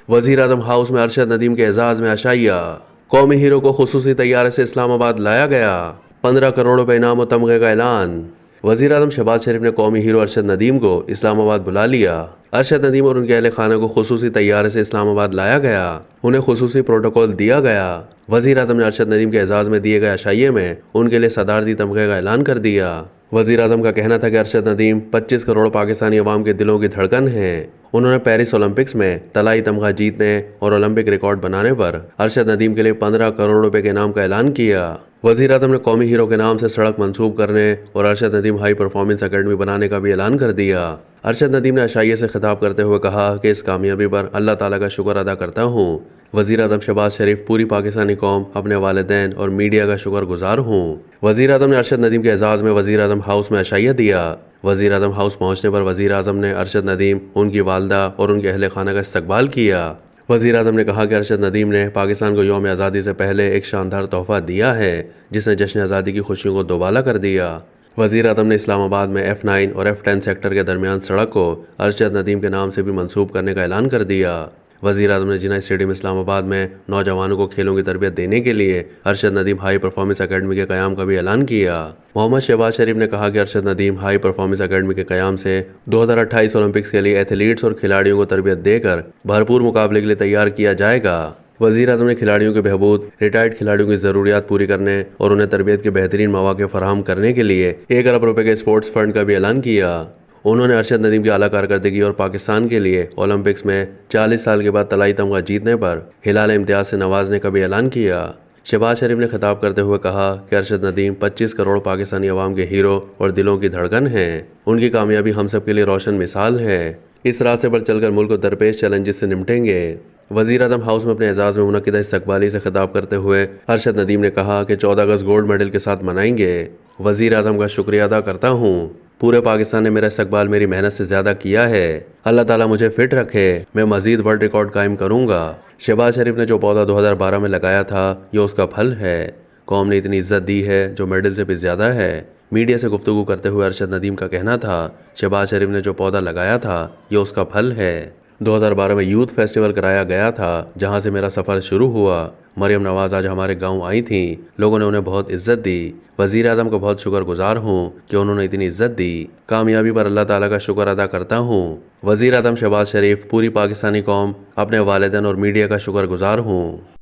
वजीर आजम हाउस में अरशद नदीम के एजाज में अशाइया। कौमी हीरो को खुसूसी तैयारे से इस्लामाबाद लाया गया। 15 करोड़ रुपए इनाम और तमगे का ऐलान। वजीर आजम शहबाज शरीफ ने कौमी हीरो अरशद नदीम को इस्लामाबाद बुला लिया। अरशद नदीम और उनके अहले खाना को खुसूसी तैयारे से इस्लामाबाद लाया गया। उन्हें खुसूसी प्रोटोकॉल दिया गया। वजीर आजम ने अरशद नदीम के एजाज में दिए गए अशाइये में उनके लिए सदारती तमगे का ऐलान कर दिया। वजीर आजम का कहना था कि अरशद नदीम 25 करोड़ पाकिस्तानी अवाम के दिलों की धड़कन है। उन्होंने पेरिस ओलंपिक्स में तलाई तमगा जीतने और ओलंपिक रिकॉर्ड बनाने पर अरशद नदीम के लिए 15 करोड़ रुपए के इनाम का ऐलान किया। वजीर आजम ने कौमी हीरो के नाम से सड़क मंसूब करने और Arshad Nadeem high performance academy बनाने का भी ऐलान कर दिया। अरशद नदीम ने अशाइये से खिताब करते हुए कहा कि इस कामयाबी पर अल्लाह ताला का शुक्र अदा करता हूँ। वजीर आजम शहबाज शरीफ, पूरी पाकिस्तानी कौम, अपने वालिदैन और मीडिया का शुक्रगुजार हूँ। वजीर आजम ने अरशद नदीम के एजाज में वजीर आजम हाउस में अशाइया दिया। वजीर आजम हाउस पहुँचने पर वजीर आजम ने अरशद नदीम, उनकी वालदा और उनके अहले खाना का इस्तकबाल किया। वजीर आजम ने कहा कि अरशद नदीम ने पाकिस्तान को यौम आज़ादी से पहले एक शानदार तोहफा दिया है जिसने जश्न आज़ादी की खुशियों को दोबाला कर दिया। वजीर आजम ने इस्लामाबाद में F9 और F10 सेक्टर के दरमियान सड़क को अरशद नदीम के नाम से भी मंसूब करने का ऐलान कर दिया। वजीर आजम ने जिन्ना स्टेडियम इस्लामाबाद में नौजवानों को खेलों की तरबियत देने के लिए Arshad Nadeem high performance academy के क़याम का भी ऐलान किया। मोहम्मद शहबाज शरीफ ने कहा कि Arshad Nadeem high performance academy के क़याम से 2028 ओलंपिक्स के लिए एथलीट्स और खिलाड़ियों को तरबियत देकर भरपूर मुकाबले के लिए तैयार किया जाएगा। वजीर आजम ने खिलाड़ियों के बहबूद, रिटायर्ड खिलाड़ियों की ज़रूरियात पूरी करने और उन्हें तरबियत के बेहतरीन मौके फराहम करने के लिए 1 अरब रुपए के स्पोर्ट्स फंड का भी ऐलान किया। उन्होंने अरशद नदीम की आला कारकर्दगी और पाकिस्तान के लिए ओलंपिक्स में 40 साल के बाद तलाई तमगा जीतने पर हिलाल इम्तियाज से नवाजने का भी ऐलान किया। शहबाज शरीफ ने खिताब करते हुए कहा कि अरशद नदीम 25 करोड़ पाकिस्तानी अवाम के हीरो और दिलों की धड़कन हैं। उनकी कामयाबी हम सब के लिए रोशन मिसाल है। इस रास्ते पर चलकर मुल्क को दरपेश चैलेंजेस से निपटेंगे। वजीर आजम हाउस में अपने एजाज में मुनक्किदा इस्तकबाली से खिताब करते हुए अरशद नदीम ने कहा कि 14 अगस्त गोल्ड मेडल के साथ मनाएंगे। वजीर आजम का शुक्रिया अदा करता हूँ। पूरे पाकिस्तान ने मेरा इस्तकबाल मेरी मेहनत से ज़्यादा किया है। अल्लाह ताला मुझे फिट रखे, मैं मजीद वर्ल्ड रिकॉर्ड कायम करूँगा। शहबाज शरीफ ने जो पौधा 2012 में लगाया था ये उसका फल है। कौम ने इतनी इज्जत दी है जो मेडल से भी ज़्यादा है। मीडिया से गुफ्तगू करते हुए अरशद नदीम का कहना था, शहबाज शरीफ ने जो पौधा लगाया था ये उसका फल है। 2012 में यूथ फेस्टिवल कराया गया था जहां से मेरा सफ़र शुरू हुआ। मरियम नवाज आज हमारे गांव आई थीं। लोगों ने उन्हें बहुत इज्जत दी। वजीर आजम को बहुत शुक्रगुजार हूँ कि उन्होंने इतनी इज्जत दी। कामयाबी पर अल्लाह ताला का शुक्र अदा करता हूँ। वजीर आजम शहबाज शरीफ, पूरी पाकिस्तानी कौम, अपने वालिदैन और मीडिया का शुक्रगुजार हूँ।